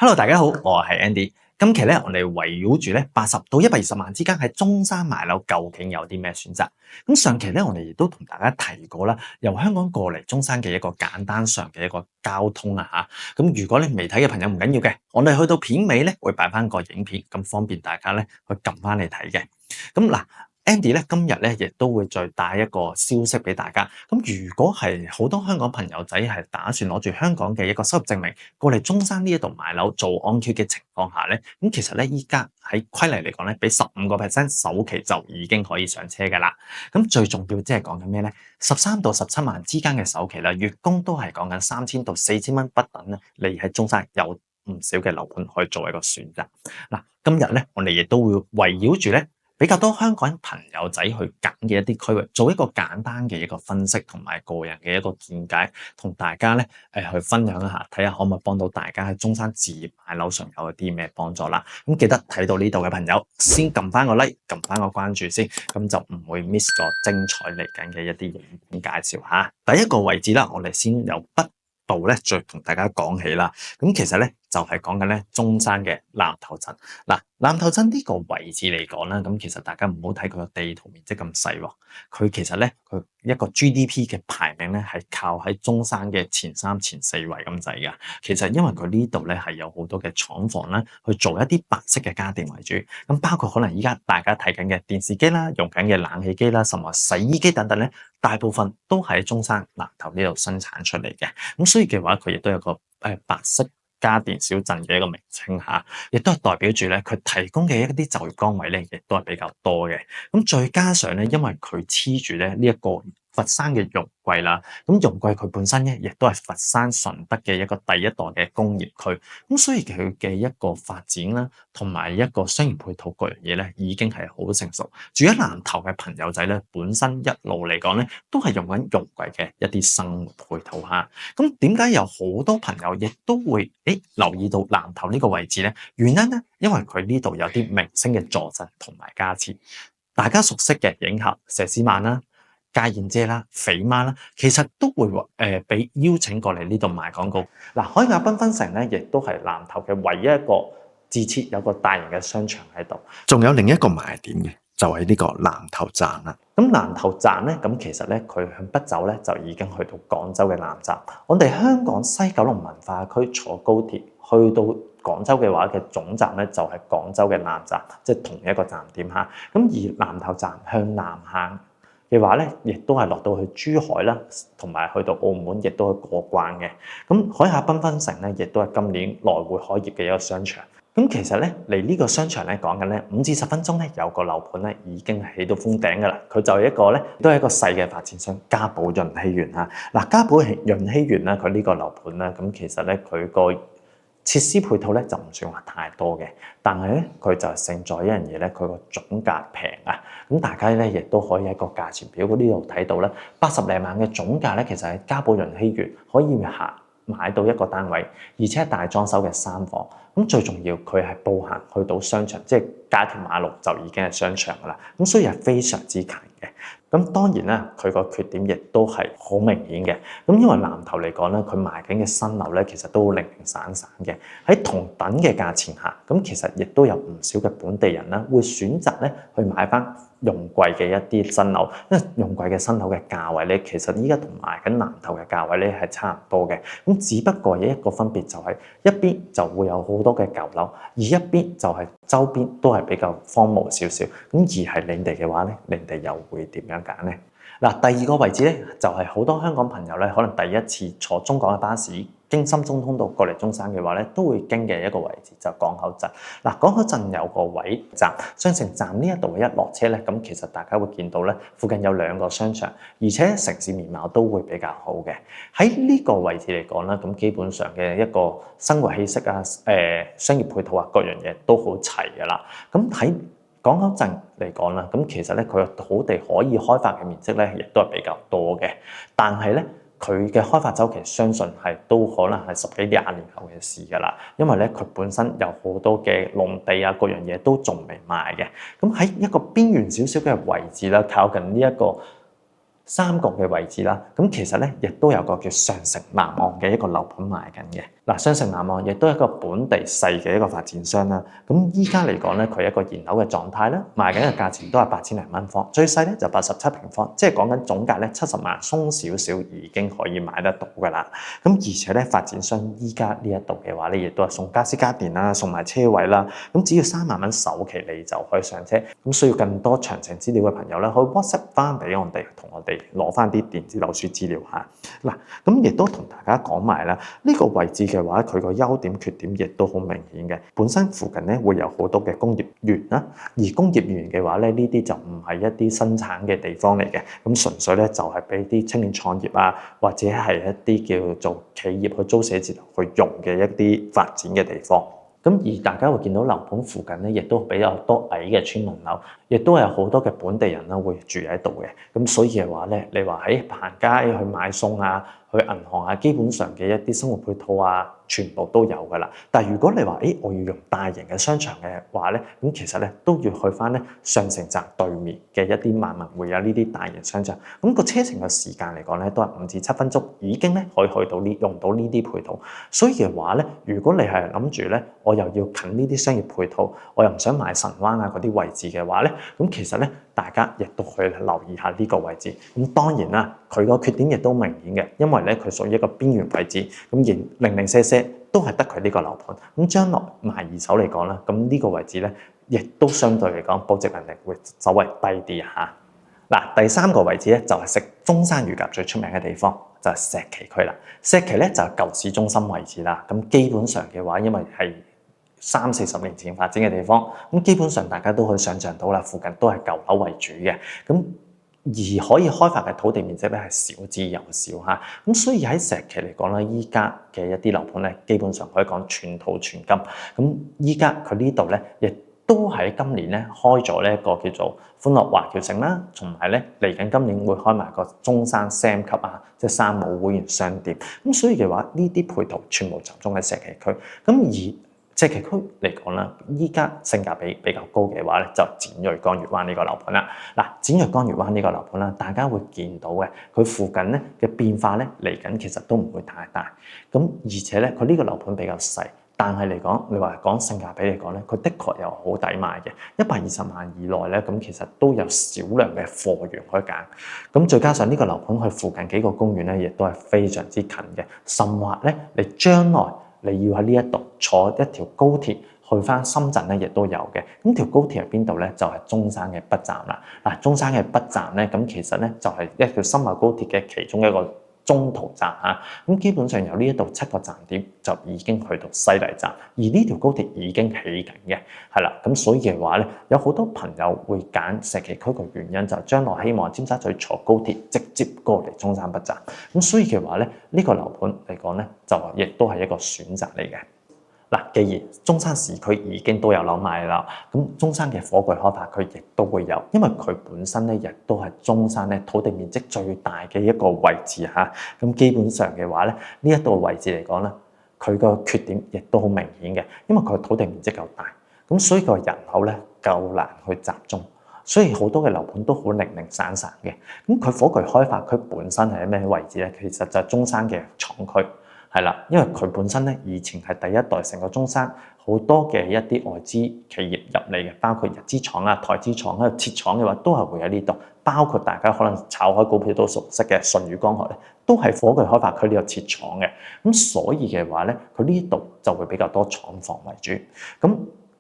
Hello，大家好，我係 Andy。今期咧，我哋圍繞住咧80到120萬之間喺中山買樓，究竟有啲咩選擇？咁上期咧，我哋亦都同大家提過啦，由香港過嚟中山嘅一個簡單上嘅一個交通啊嚇。咁如果你未睇嘅朋友唔緊要嘅，我哋去到片尾咧會擺翻個影片，咁方便大家咧去撳翻嚟睇嘅。咁嗱。Andy 咧今日咧亦都會再帶一個消息俾大家。咁如果係好多香港朋友仔係打算攞住香港嘅一個收入證明過嚟中山呢一度買樓做按揭嘅情況下咧，咁其實咧依家喺規例嚟講咧，俾15% 首期就已經可以上車㗎啦。咁最重要即係講緊咩咧？13到17萬之間嘅首期啦，月供都係講緊3000到4000蚊不等咧。你喺中山有唔少嘅樓盤可以作為一個選擇。嗱，今日咧我哋亦都會圍繞住咧比較多香港朋友仔去揀嘅一啲區域，做一個簡單嘅一個分析同埋個人嘅一個見解，同大家咧去分享一下，睇下可唔可以幫到大家喺中山置業買樓上有啲咩幫助啦。咁記得睇到呢度嘅朋友，先撳翻個 like，撳翻個關注先，咁就唔會 miss 咗精彩嚟緊嘅一啲影片介紹嚇。第一個位置啦，我哋先由北部咧再同大家講起啦。咁其實咧就係講緊咧中山嘅南頭鎮。嗱，南頭鎮呢個位置嚟講啦，咁其實大家唔好睇佢個地圖面積咁細喎，佢其實咧佢一個 GDP 嘅排名咧係靠喺中山嘅前3、前4位咁滯噶。其實因為佢呢度咧係有好多嘅廠房啦，去做一啲白色嘅家電為主，咁包括可能依家大家睇緊嘅電視機啦、用緊嘅冷氣機啦，甚至洗衣機等等咧，大部分都喺中山南頭呢度生產出嚟嘅。咁所以嘅話，佢亦都有個白色家電小鎮嘅一個名稱嚇，亦都係代表住咧佢提供嘅一啲就業崗位咧，亦都係比較多嘅。咁再加上咧，因為佢黐住咧呢一個佛山嘅容桂啦，咁容桂佢本身咧亦都係佛山順德嘅一個第一代嘅工業區，咁所以佢嘅一個發展啦，同埋一個商業配套各樣嘢咧，已經係好成熟。住喺南頭嘅朋友仔咧，本身一路嚟講咧，都係用緊容桂嘅一啲生活配套嚇。咁點解有好多朋友亦都會留意到南頭呢個位置咧？原因咧，因為佢呢度有啲明星嘅坐鎮同埋加持，大家熟悉嘅影后佘詩曼啦、家燕姐啦、肥媽啦，其實都會俾邀請過嚟呢度賣廣告。嗱，海雅繽紛城咧，亦都係南頭嘅唯一一個自設有個大型嘅商場喺度。仲有另一個賣點嘅，就係呢個南頭站啦。咁南頭站咧，咁其實咧佢向北走咧就已經去到廣州嘅南站。我哋香港西九龍文化區坐高鐵去到廣州嘅話嘅總站咧就係廣州嘅南站，即係同一個站點嚇。咁而南頭站向南行嘅話咧，亦都係落到去珠海啦，同埋去到澳門，亦都係過關嘅。咁海下繽紛城咧，亦都係今年來回開業嘅一個商場。咁其實咧嚟呢個商場咧講緊咧5至10分鐘咧有個樓盤咧已經起到封頂㗎啦。佢就係一個咧都係一個細嘅發展商嘉寶潤熙園嚇。嗱，嘉寶潤熙園咧佢呢個樓盤咧咁其實咧佢個設施配套咧就唔算話太多嘅，但係咧佢就係勝在一樣嘢咧，佢個總價平啊！咁大家咧亦都可以喺個價錢表嗰呢度睇到咧，80零萬嘅總價咧，其實喺嘉寶潤熙園可以買到一個單位，而且係大裝修嘅3房。咁最重要，佢係步行去到商場，即係隔條馬路就已經係商場㗎啦。咁所以係非常之近嘅。咁當然啦，佢個缺點亦都係好明顯嘅。咁因為南頭嚟講咧，佢賣緊嘅新樓咧，其實都零零散散嘅。喺同等嘅價錢下，咁其實亦都有唔少嘅本地人啦，會選擇咧去買翻容桂嘅一啲新樓，因為容桂嘅新樓嘅價位咧，其實依家同賣緊南頭嘅價位咧係差唔多嘅。咁只不過有一個分別就係一邊就會有好多嘅舊樓，而一邊就係周邊都係比較荒蕪少少。咁而係領地嘅話咧，領地又會點樣揀咧？嗱，第二個位置咧就係好多香港朋友咧，可能第一次坐中港嘅巴士經深中通道過嚟中山嘅話咧，都會經嘅一個位置就係港口鎮。嗱，港口鎮有個位站，雙城站呢一度一落車咧，咁其實大家會見到咧，附近有2個商場，而且城市面貌都會比較好嘅。喺呢個位置嚟講咧，咁基本上嘅一個生活氣息啊、商業配套啊，各樣嘢都好齊㗎啦。咁喺港口鎮嚟講啦，咁其實咧佢嘅土地可以開發嘅面積咧，亦都係比較多嘅。但係咧，佢嘅開發週期相信係都可能係10幾20年後嘅事㗎啦。因為咧，佢本身有好多嘅農地啊，各樣嘢都仲未賣嘅。咁喺一個邊緣少少嘅位置啦，靠近呢一個三角嘅位置啦，咁其實咧亦都有個叫上城南岸嘅一個樓盤賣緊嘅。嗱，上城南岸亦都係一個本地細嘅一個發展商啦。咁依家嚟講咧，佢係一個現樓嘅狀態啦，賣緊嘅價錢都係8000零蚊方，最細咧就87平方，即係講緊總價咧70萬，鬆少少已經可以買得到㗎啦。咁而且咧發展商依家呢一度嘅話咧，亦都係送家私家電啦，送埋車位啦。咁只要3萬蚊首期你就可以上車。咁需要更多詳情資料嘅朋友咧，可以 WhatsApp 翻俾我哋，同我哋攞翻啲電子樓書資料嚇。嗱，咁亦都同大家講埋啦，呢個位置嘅話，佢個優點缺點亦都好明顯嘅。本身附近咧會有好多嘅工業園啦，而工業園嘅話咧，呢啲就唔係一啲生產嘅地方嚟嘅，咁純粹咧就係俾啲青年創業啊，或者係一啲叫做企業去租寫字樓去用嘅一啲發展嘅地方。咁而大家會見到樓盤附近咧，亦都比較多矮嘅村民樓，亦都有好多嘅本地人啦會住喺度嘅。咁所以嘅話咧，你話喺行街去買餸啊，去銀行啊，基本上嘅一啲生活配套啊，全部都有噶啦。但係如果你話，我要用大型嘅商場嘅話咧，咁其實咧都要去翻咧上城站對面嘅一啲萬民會有呢啲大型商場。咁個車程嘅時間嚟講咧，都係5至7分鐘，已經咧可以去到用到呢啲配套。所以嘅話咧，如果你係諗住咧，我又要近呢啲商業配套，我又唔想買神灣啊嗰啲位置嘅話咧，咁其實咧大家亦都可以留意下呢個位置。咁當然啦，佢個缺點亦都明顯嘅，因為咧佢屬於一個邊緣位置，咁零零舍舍都係得佢呢個樓盤。咁將來賣二手嚟講啦，咁呢個位置咧，亦都相對嚟講保值能力會稍微低啲嚇。嗱，第三個位置咧就係食中山乳鴿最出名嘅地方，就係石岐區啦。石岐咧就係舊市中心位置啦。咁基本上嘅話，因為係30-40年前發展嘅地方，咁基本上大家都可以想像到啦，附近都係舊樓為主嘅。咁而可以開發嘅土地面積咧係少之又少嚇。咁所以喺石岐嚟講咧，依家嘅一啲樓盤咧，基本上可以講全土全金。咁依家佢呢度咧亦都喺今年咧開咗呢一個叫做歡樂華僑城啦，同埋咧嚟緊今年會開埋個中山 Sam 級啊，即係山姆會員商店。咁所以嘅話，呢啲配套全部集中喺石岐區。咁而石岐區嚟講啦，依家性價比比較高嘅話咧，就展銳江月灣呢個樓盤啦。嗱，展銳江月灣呢個樓盤啦，大家會見到嘅，佢附近咧嘅變化咧嚟緊其實都唔會太大。咁而且咧，佢呢個樓盤比較細。但係嚟講，你話講性價比嚟講咧，佢的確又好抵買嘅，120萬以內咧，咁其實都有少量嘅貨源可以揀。咁再加上呢個樓盤佢附近幾個公園咧，亦都係非常之近嘅，甚或咧，你將來你要喺呢一度坐一條高鐵去翻深圳咧，亦都有嘅。咁條高鐵喺邊度咧？就係中山嘅北站啦。嗱，中山嘅北站咧，咁其實咧就係一條深澳高鐵嘅其中一個中途站嚇，咁基本上由呢一度7個站點就已經去到西麗站，而呢條高鐵已經起緊嘅，係啦，咁所以嘅話咧，有好多朋友會揀石岐區嘅原因就係將來希望尖沙咀坐高鐵直接過嚟中山北站，咁所以嘅話咧，呢個樓盤嚟講咧，就亦都係一個選擇嚟嘅。嗱，既然中山市區已經都有樓賣啦，咁中山嘅火炬開發區亦都會有，因為佢本身咧亦都係中山咧土地面積最大嘅一個位置嚇。咁基本上嘅話咧，呢一度位置嚟講咧，佢個缺點亦都好明顯嘅，因為佢土地面積夠大，咁所以個人口咧夠難去集中，所以好多嘅樓盤都好零零散散嘅。咁佢火炬開發區本身係喺咩位置咧？其實就係中山嘅廠區。係啦，因為佢本身咧以前係第一代成個中山好多嘅一啲外資企業入嚟嘅，包括日資廠啊、台資廠喺度設廠嘅話，都係會喺呢度。包括大家可能炒開股票都熟悉嘅舜宇光學咧，都係火炬開發區呢度設廠嘅。咁所以嘅話咧，佢呢度就會比較多廠房為主。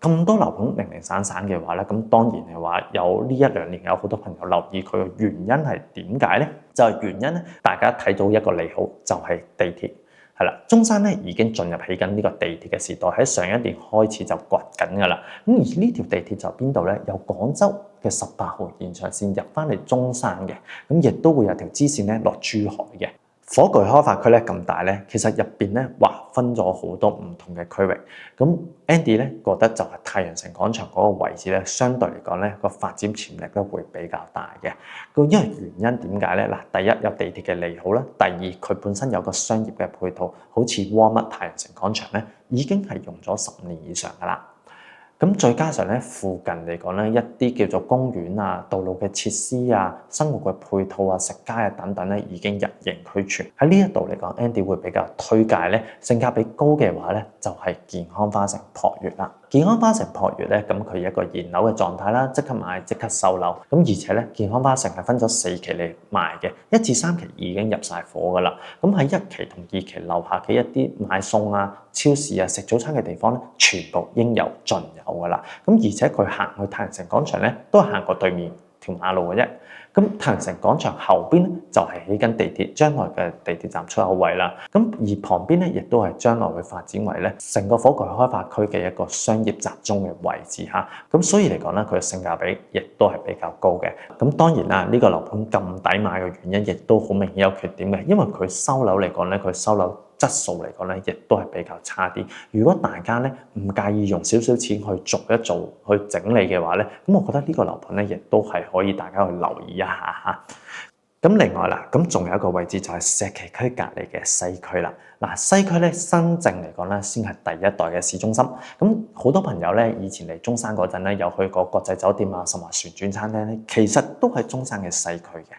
咁多樓盤零零散散嘅話咧，咁當然嘅話有呢1-2年有好多朋友留意佢嘅原因係點解咧？就係原因咧，大家睇到一個利好就係地鐵。係啦，中山咧已經進入起緊呢個地鐵嘅時代，喺上一年開始就掘緊㗎啦。咁而呢條地鐵就邊度咧？由廣州嘅18號延長線入翻嚟中山嘅，咁亦都會有條支線咧落珠海嘅。火炬開發區咧咁大咧，其實入邊咧劃分咗好多唔同嘅區域。咁 Andy 咧覺得就係太陽城廣場嗰個位置咧，相對嚟講咧個發展潛力都會比較大嘅。因為原因點解咧？嗱，第一有地鐵嘅利好啦，第二佢本身有個商業嘅配套，好似 Walmart 太陽城廣場咧，已經係用咗15年以上㗎啦。咁再加上咧，附近嚟講咧，一啲叫做公園啊、道路嘅設施啊、生活嘅配套啊、食街啊等等咧，已經一應俱全。喺呢一度嚟講，Andy 會比較推介咧，性價比高嘅話咧，就係健康花城璞悅啦。健康花城璞悅咧，咁佢一個現樓嘅狀態啦，即刻買即刻收樓。咁而且咧，健康花城係分咗4期嚟賣嘅，1至3期已經入晒伙噶啦。咁喺1期同2期樓下嘅一啲買餸啊、超市啊、食早餐嘅地方咧，全部應有盡有噶啦。咁而且佢行去太陽城廣場咧，都係行過對面條馬路嘅啫。咁太陽城廣場後邊咧就係起緊地鐵，將來嘅地鐵站出口位啦。咁而旁邊咧亦都係將來會發展為咧成個火炬開發區嘅一個商業集中嘅位置嚇。咁所以嚟講咧，佢嘅性價比亦都係比較高嘅。咁當然啦，呢個樓盤咁抵買嘅原因，亦都好明顯有缺點嘅，因為佢收樓嚟講咧，佢收樓質素嚟講咧，亦都係比較差啲。如果大家咧唔介意用少少錢去做一做、去整理嘅話咧，咁我覺得呢個樓盤咧，亦都係可以大家去留意一下嚇。咁另外啦，咁仲有一個位置就係石岐區隔離嘅西區啦。嗱，西區咧新淨嚟講咧，先係第一代嘅市中心。咁好多朋友咧以前嚟中山嗰陣咧，有去過國際酒店啊，甚至旋轉餐廳咧，其實都係中山嘅西區嘅。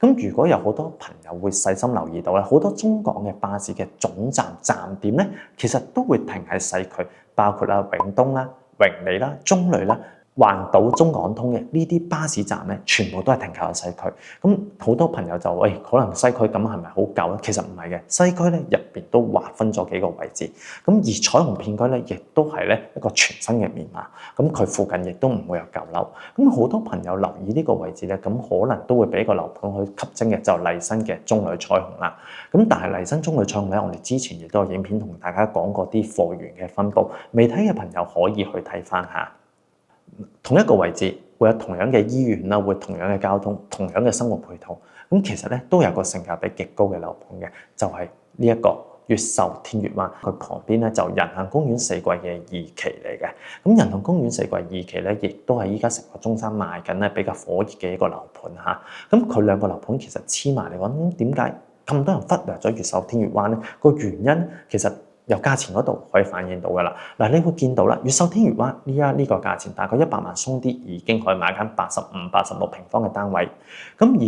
咁如果有好多朋友會細心留意到咧，好多中港嘅巴士嘅總站站點咧，其實都會停喺西區，包括啦永東啦、榮利啦、中旅啦、環島中港通嘅呢啲巴士站咧，全部都係停靠喺西區。咁好多朋友就可能西區咁係咪好舊咧？其實唔係嘅，西區咧入邊都劃分咗幾個位置。咁而彩虹片區咧，亦都係咧一個全新嘅面貌。咁佢附近亦都唔會有舊樓。咁好多朋友留意呢個位置咧，咁可能都會俾個樓盤去吸睛嘅，就麗新嘅中旅彩虹啦。咁但係麗新中旅彩虹咧，我哋之前亦都有影片同大家講過啲貨源嘅分佈，未睇嘅朋友可以去睇翻下。同一個位置會有同樣嘅醫院啦，會同樣嘅交通、同樣嘅生活配套，咁其實咧都有個性價比極高嘅樓盤嘅，就係呢一個越秀天悅灣，佢旁邊咧就人行公園4季嘅2期嚟嘅。咁人行公園4季2期咧，亦都係依家成個中山賣緊咧比較火熱嘅一個樓盤嚇。咁佢兩個樓盤其實黐埋嚟講，點解咁多人忽略咗越秀天悅灣咧？個原因其實由價錢嗰度可以反映到噶啦。嗱，你會見到啦，越秀天悅灣呢個價錢大概100萬鬆啲，已經可以買緊85、86平方嘅單位。咁而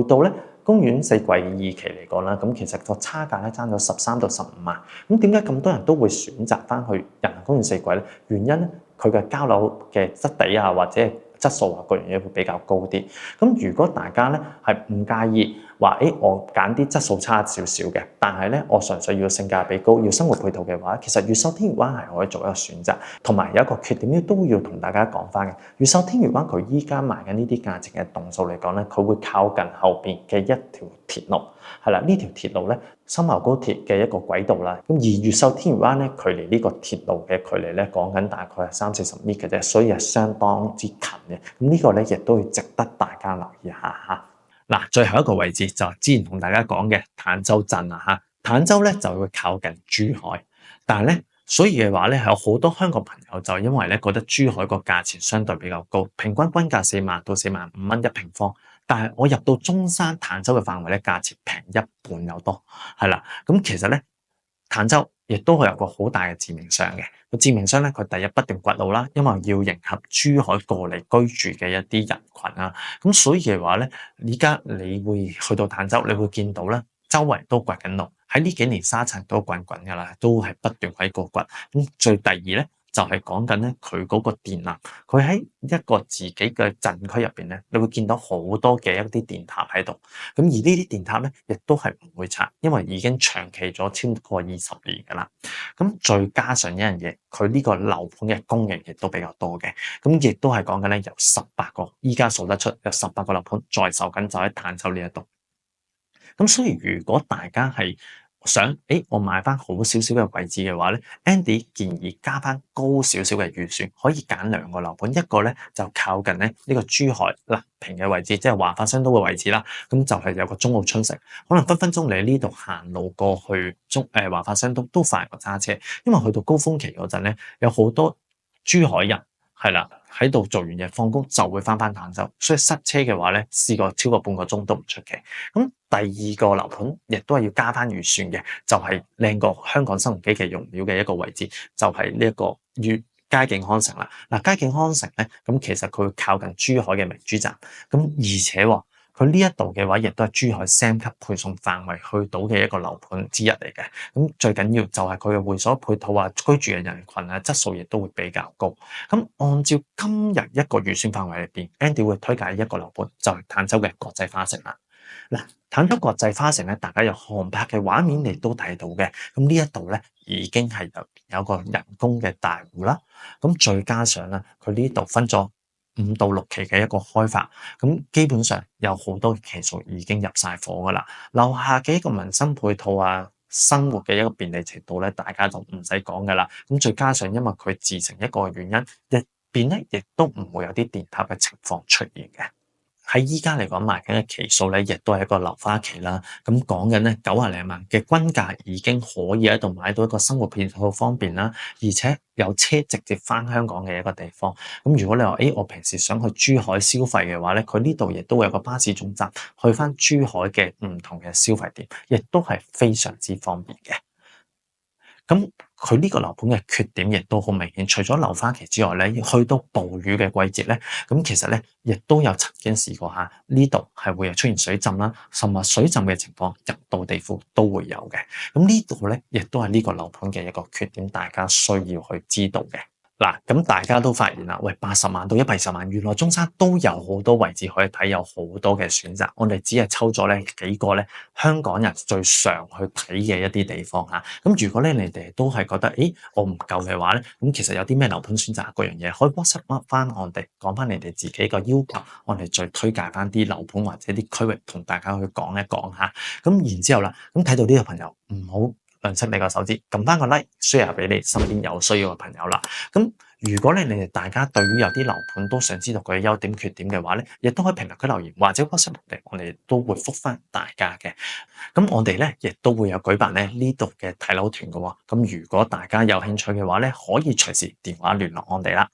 去到咧公園4季2期嚟講啦，咁其實個差價咧爭咗13到15萬。咁點解咁多人都會選擇翻去人行公園4季咧？原因咧，佢嘅交樓嘅質地啊，或者質素啊，各樣嘢會比較高啲。咁如果大家咧係唔介意話，我揀啲質素差少少嘅，但係咧我純粹要性價比高，要生活配套嘅話，其實越秀天悅灣係可以做一個選擇。同埋有一個缺點咧，都要同大家講翻嘅，越秀天悅灣佢依家賣緊呢啲價錢嘅棟數嚟講咧，佢會靠近後邊嘅一條鐵路，係啦，呢條鐵路咧深茂高鐵嘅一個軌道啦。咁而越秀天悅灣咧，距離呢個鐵路嘅距離咧，講緊大概係30-40米嘅啫，所以係相當之近嘅。咁呢個咧亦都要值得大家留意下嚇。嗱，最後一個位置就係之前同大家講嘅坦洲鎮啦嚇。坦洲咧就會靠近珠海，但係咧所以嘅話咧，有好多香港朋友就因為咧覺得珠海個價錢相對比較高，平均均價4萬到4萬5蚊一平方。但係我入到中山坦洲嘅範圍咧，價錢平一半有多，係啦。咁其實咧，坦洲亦都係有個好大嘅致命傷嘅。個致命傷咧，佢第一不斷掘路啦，因為要迎合珠海過嚟居住嘅一啲人群啊。咁所以嘅話咧，而家你會去到坦洲，你會見到咧，周圍都掘緊路。喺呢幾年沙塵都滾滾㗎啦，都係不斷喺個掘。咁最第二咧，就係講緊咧佢嗰個電纜，佢喺一個自己嘅鎮區入邊咧，你會見到好多嘅一啲電塔喺度。咁而呢啲電塔咧，亦都係唔會拆，因為已經長期咗超過20年㗎啦。咁再加上一樣嘢，佢呢個樓盤嘅供應亦都比較多嘅。咁亦都係講緊咧，有18個，依家數得出有18個樓盤在售緊，就喺坦洲呢一度。咁所以如果大家係想我買翻好少少嘅位置嘅話咧，Andy 建議加翻高少少嘅預算，可以揀2個樓盤，一個咧就靠近咧呢個珠海立平嘅位置，即係華發商都嘅位置啦。咁就係有個中澳春城，可能分分鐘你喺呢度行路過去華發商都快過揸車，因為去到高峰期嗰陣咧，有好多珠海人係啦喺度做完嘢放工就會翻坦洲，所以塞車嘅話咧，試過超過半個鐘都唔出奇。咁第二個樓盤亦都係要加翻預算嘅，就係靚過香港新鴻基嘅用料嘅一個位置，就係呢一個佳景康城啦。嗱，佳景康城咧，咁其實佢會靠近珠海嘅明珠站，咁而且佢呢一度嘅話，亦都係珠海三級配送範圍去到嘅一個樓盤之一嚟嘅。咁最緊要就係佢嘅會所配套啊，居住嘅人群啊，質素亦都會比較高。咁按照今日一個預算範圍入邊，Andy 會推介一個樓盤，就係坦洲嘅國際花城啦。嗱，坦洲國際花城咧，大家有航拍嘅畫面，你都睇到嘅。咁呢一度咧，已經係有個人工嘅大湖啦。咁再加上咧，佢呢度分咗5到6期嘅一個開發，咁基本上有好多期數已經入晒伙噶啦。樓下嘅一個民生配套啊，生活嘅一個便利程度咧，大家就唔使講噶啦。咁再加上因為佢自成一個原因，入邊咧亦都唔會有啲電塔嘅情況出現嘅。喺依家嚟講賣緊嘅期數咧，亦都係一個樓花期啦。咁講緊咧90零萬嘅均價已經可以喺度買到一個生活配套方便啦，而且有車直接翻香港嘅一個地方。咁如果你話我平時想去珠海消費嘅話咧，佢呢度亦都會有個巴士總站去翻珠海嘅唔同嘅消費點，亦都係非常之方便嘅。咁佢呢個樓盤嘅缺點亦都好明顯，除咗樓花期之外咧，去到暴雨嘅季節咧，咁其實咧亦都有曾經試過下呢度係會有出現水浸啦，甚至水浸嘅情況入到地庫都會有嘅。咁呢度咧亦都係呢個樓盤嘅一個缺點，大家需要去知道嘅。嗱，咁大家都發現啦，喂，80萬到120萬，原來中山都有好多位置可以睇，有好多嘅選擇。我哋只係抽咗咧幾個咧香港人最常去睇嘅一啲地方嚇。咁如果咧你哋都係覺得，我唔夠嘅話咧，咁其實有啲咩樓盤選擇嗰樣嘢，可以 WhatsApp 翻我哋，講翻你哋自己個要求，我哋再推介翻啲樓盤或者啲區域同大家去講一講嚇。咁然之後啦，咁睇到呢個朋友唔好吝嗇你個手指，撳翻個 like，share 俾你身邊有需要嘅朋友啦。咁如果你哋大家對於有啲樓盤都想知道佢嘅優點缺點嘅話咧，亦都可以評論區留言或者 WhatsApp 我哋都會覆翻大家嘅。咁我哋咧亦都會有舉辦咧呢度嘅睇樓團嘅喎。咁如果大家有興趣嘅話咧，可以隨時電話聯絡我哋啦。